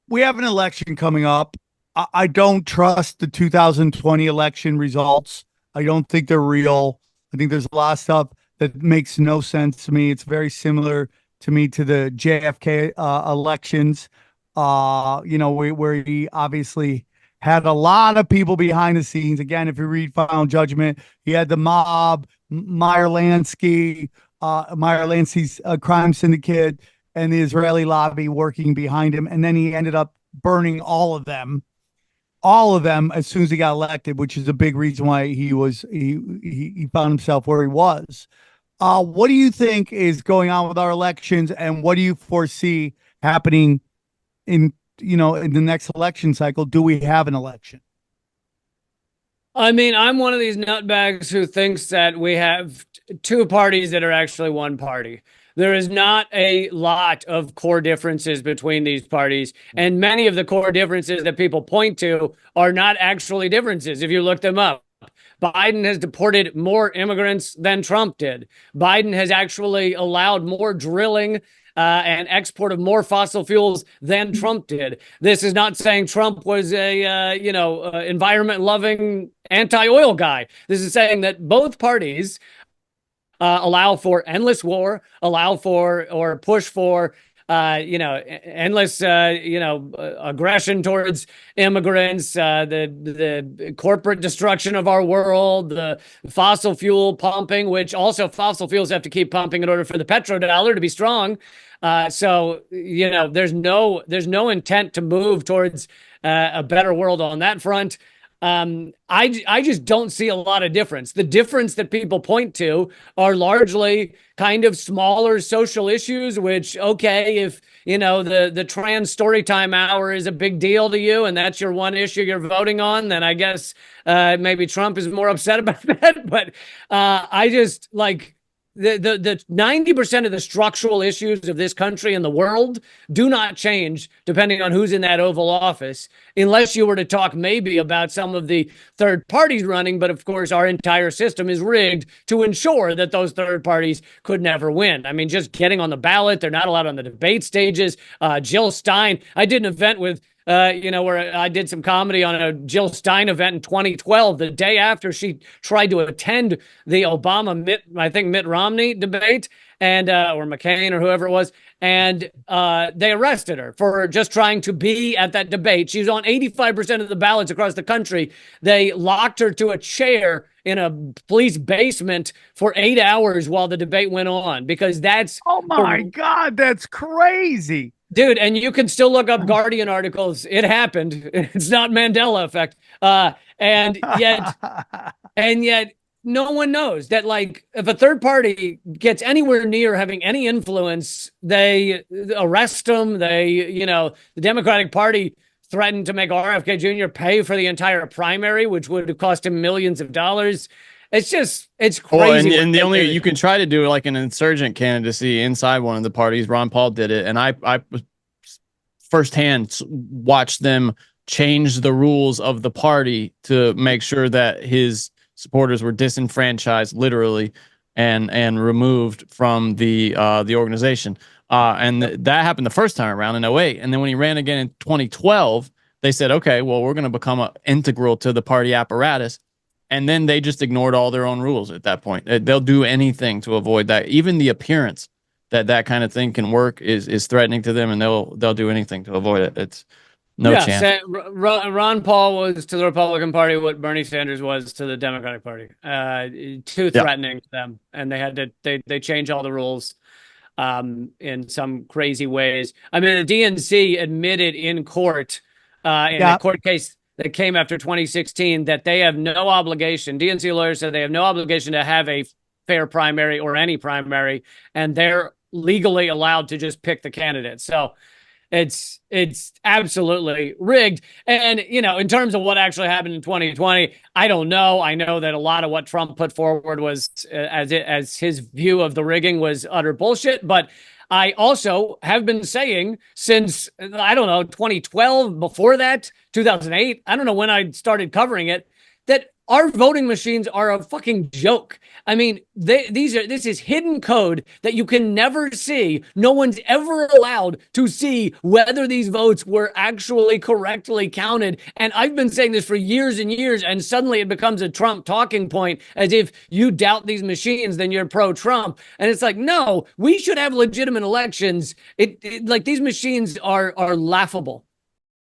we have an election coming up. I don't trust the 2020 election results. I don't think they're real. I think there's a lot of stuff that makes no sense to me. It's very similar to me to the JFK elections. Where he obviously had a lot of people behind the scenes. Again, if you read Final Judgment, he had the mob, Meyer Lansky's crime syndicate, and the Israeli lobby working behind him. And then he ended up burning all of them as soon as he got elected, which is a big reason why he found himself where he was. What do you think is going on with our elections, and what do you foresee happening in the next election cycle? Do we have an election? I mean, I'm one of these nutbags who thinks that we have two parties that are actually one party. There is not a lot of core differences between these parties, and many of the core differences that people point to are not actually differences if you look them up. Biden has deported more immigrants than Trump did. Biden has actually allowed more drilling and export of more fossil fuels than Trump did. This is not saying Trump was a environment loving anti-oil guy. This is saying that both parties allow for endless war, allow for or push for endless, aggression towards immigrants, the corporate destruction of our world, the fossil fuel pumping, which also fossil fuels have to keep pumping in order for the petrodollar to be strong. There's no intent to move towards a better world on that front. I just don't see a lot of difference. The difference that people point to are largely kind of smaller social issues, which, okay, if, the trans story time hour is a big deal to you and that's your one issue you're voting on, then I guess maybe Trump is more upset about that. But I just like the 90% of the structural issues of this country and the world do not change depending on who's in that Oval Office, unless you were to talk maybe about some of the third parties running. But of course, our entire system is rigged to ensure that those third parties could never win. I mean, just getting on the ballot, they're not allowed on the debate stages. Jill Stein, I did an event with where I did some comedy on a Jill Stein event in 2012, the day after she tried to attend the Mitt Romney debate, and or McCain or whoever it was, and they arrested her for just trying to be at that debate. She was on 85% of the ballots across the country. They locked her to a chair in a police basement for 8 hours while the debate went on, because that's... Oh my God, that's crazy. Dude, and you can still look up Guardian articles. It happened. It's not Mandela effect. And yet no one knows that, like, if a third party gets anywhere near having any influence, they arrest them. The Democratic Party threatened to make RFK Jr. pay for the entire primary, which would have cost him millions of dollars. It's crazy. Well, and the only you can try to do like an insurgent candidacy inside one of the parties. Ron Paul did it, and I firsthand watched them change the rules of the party to make sure that his supporters were disenfranchised, literally, and removed from the organization. That happened the first time around in 2008, and then when he ran again in 2012, they said, okay, well, we're going to become integral to the party apparatus. And then they just ignored all their own rules at that point. They'll do anything to avoid that. Even the appearance that kind of thing can work is threatening to them, and they'll do anything to avoid it. It's no chance. Ron Paul was to the Republican Party what Bernie Sanders was to the Democratic Party. Too threatening to them, and they had to they change all the rules in some crazy ways. I mean, the DNC admitted in court in a court case that came after 2016 that they have no obligation. DNC lawyers said they have no obligation to have a fair primary or any primary, and they're legally allowed to just pick the candidate. So it's absolutely rigged. And, in terms of what actually happened in 2020, I don't know. I know that a lot of what Trump put forward was as his view of the rigging was utter bullshit. But I also have been saying since, 2012, before that, 2008, I don't know when I started covering it, that our voting machines are a fucking joke. I mean, this is hidden code that you can never see. No one's ever allowed to see whether these votes were actually correctly counted. And I've been saying this for years and years, and suddenly it becomes a Trump talking point, as if you doubt these machines, then you're pro-Trump. And it's like, no, we should have legitimate elections. Like, these machines are laughable.